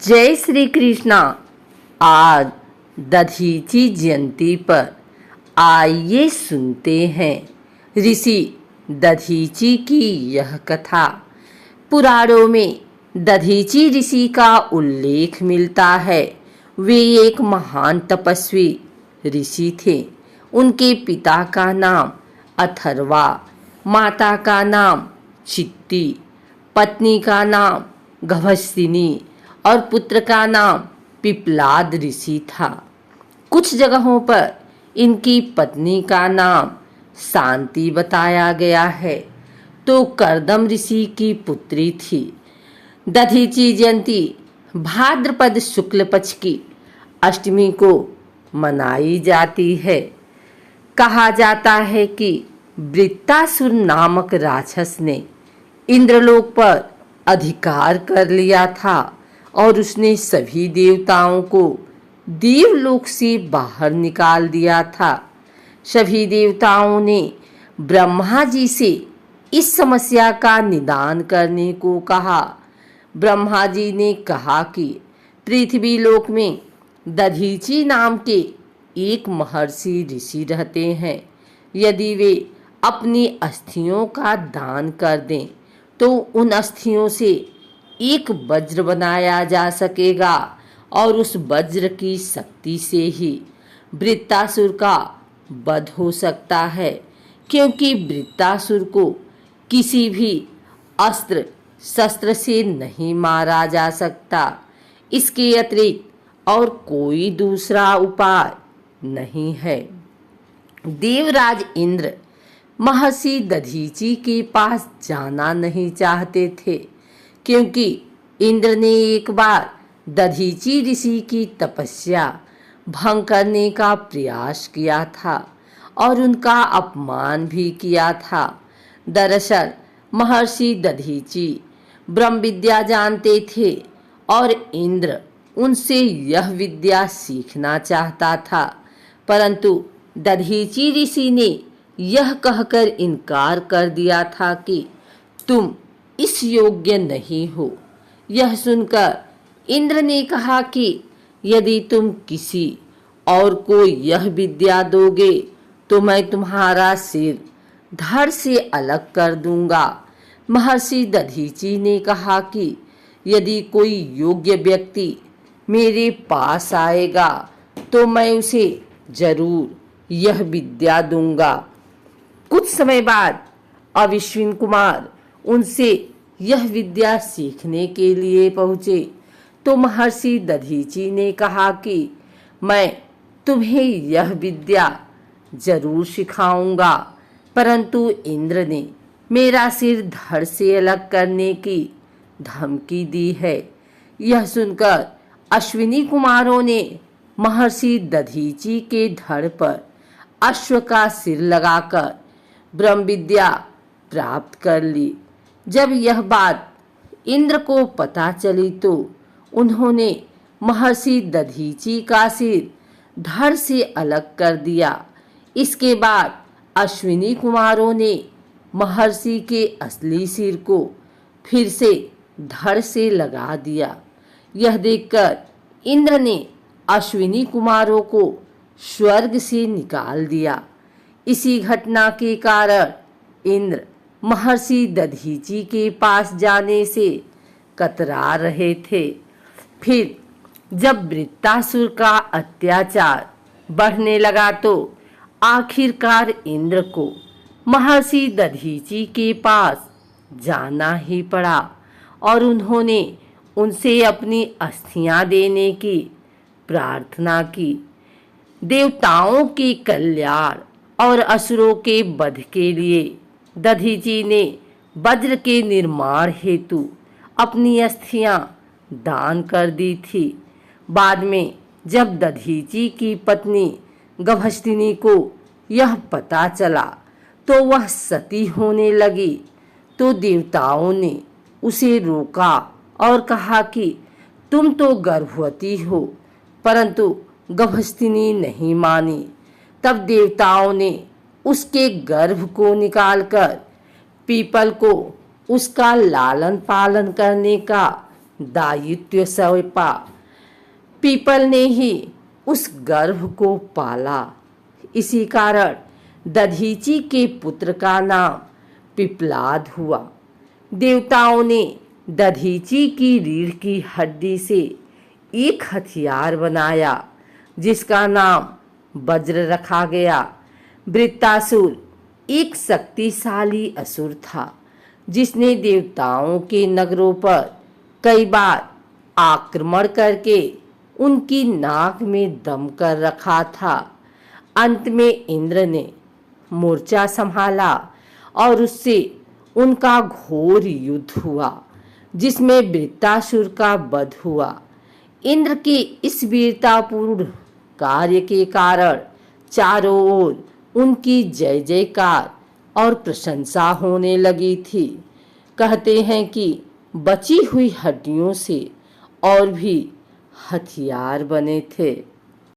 जय श्री कृष्णा। आज दधीची जयंती पर आइए सुनते हैं ऋषि दधीची की यह कथा। पुराणों में दधीची ऋषि का उल्लेख मिलता है। वे एक महान तपस्वी ऋषि थे। उनके पिता का नाम अथर्वा, माता का नाम चित्ती, पत्नी का नाम गभस्तिनी और पुत्र का नाम पिप्लाद ऋषि था। कुछ जगहों पर इनकी पत्नी का नाम शांति बताया गया है, तो करदम ऋषि की पुत्री थी। दधीची जयंती भाद्रपद शुक्ल पक्ष की अष्टमी को मनाई जाती है। कहा जाता है कि वृत्तासुर नामक राक्षस ने इंद्रलोक पर अधिकार कर लिया था और उसने सभी देवताओं को देवलोक से बाहर निकाल दिया था। सभी देवताओं ने ब्रह्मा जी से इस समस्या का निदान करने को कहा। ब्रह्मा जी ने कहा कि पृथ्वी लोक में दधीची नाम के एक महर्षि ऋषि रहते हैं। यदि वे अपनी अस्थियों का दान कर दें तो उन अस्थियों से एक वज्र बनाया जा सकेगा और उस वज्र की शक्ति से ही वृत्तासुर का वध हो सकता है, क्योंकि वृत्तासुर को किसी भी अस्त्र शस्त्र से नहीं मारा जा सकता। इसके अतिरिक्त और कोई दूसरा उपाय नहीं है। देवराज इंद्र महर्षि दधीची के पास जाना नहीं चाहते थे, क्योंकि इंद्र ने एक बार दधीची ऋषि की तपस्या भंग करने का प्रयास किया था और उनका अपमान भी किया था। दरअसल महर्षि दधीची ब्रह्म विद्या जानते थे और इंद्र उनसे यह विद्या सीखना चाहता था, परंतु दधीची ऋषि ने यह कहकर इनकार कर दिया था कि तुम इस योग्य नहीं हो। यह सुनकर इंद्र ने कहा कि यदि तुम किसी और को यह विद्या दोगे तो मैं तुम्हारा सिर धड़ से अलग कर दूंगा। महर्षि दधीची ने कहा कि यदि कोई योग्य व्यक्ति मेरे पास आएगा तो मैं उसे जरूर यह विद्या दूंगा। कुछ समय बाद अविश्विन कुमार उनसे यह विद्या सीखने के लिए पहुँचे, तो महर्षि दधीची ने कहा कि मैं तुम्हें यह विद्या जरूर सिखाऊंगा, परंतु इंद्र ने मेरा सिर धड़ से अलग करने की धमकी दी है। यह सुनकर अश्विनी कुमारों ने महर्षि दधीची के धड़ पर अश्व का सिर लगाकर ब्रह्म विद्या प्राप्त कर ली। जब यह बात इंद्र को पता चली तो उन्होंने महर्षि दधीची का सिर धड़ से अलग कर दिया। इसके बाद अश्विनी कुमारों ने महर्षि के असली सिर को फिर से धड़ से लगा दिया। यह देखकर इंद्र ने अश्विनी कुमारों को स्वर्ग से निकाल दिया। इसी घटना के कारण इंद्र महर्षि दधीची के पास जाने से कतरा रहे थे। फिर जब वृत्तासुर का अत्याचार बढ़ने लगा तो आखिरकार इंद्र को महर्षि दधीची के पास जाना ही पड़ा और उन्होंने उनसे अपनी अस्थियां देने की प्रार्थना की। देवताओं के कल्याण और असुरों के वध के लिए दधीची ने वज्र के निर्माण हेतु अपनी अस्थियां दान कर दी थी। बाद में जब दधीची की पत्नी गभस्तिनी को यह पता चला तो वह सती होने लगी, तो देवताओं ने उसे रोका और कहा कि तुम तो गर्भवती हो, परंतु गभस्तिनी नहीं मानी। तब देवताओं ने उसके गर्भ को निकालकर पीपल को उसका लालन पालन करने का दायित्व सौंपा। पीपल ने ही उस गर्भ को पाला। इसी कारण दधीची के पुत्र का नाम पिपलाद हुआ। देवताओं ने दधीची की रीढ़ की हड्डी से एक हथियार बनाया जिसका नाम वज्र रखा गया। वृत्तासुर एक शक्तिशाली असुर था जिसने देवताओं के नगरों पर कई बार आक्रमण करके उनकी नाक में दम कर रखा था। अंत में इंद्र ने मोर्चा संभाला और उससे उनका घोर युद्ध हुआ जिसमें वृत्तासुर का वध हुआ। इंद्र के इस वीरतापूर्ण कार्य के कारण चारों ओर उनकी जय जयकार और प्रशंसा होने लगी थी। कहते हैं कि बची हुई हड्डियों से और भी हथियार बने थे।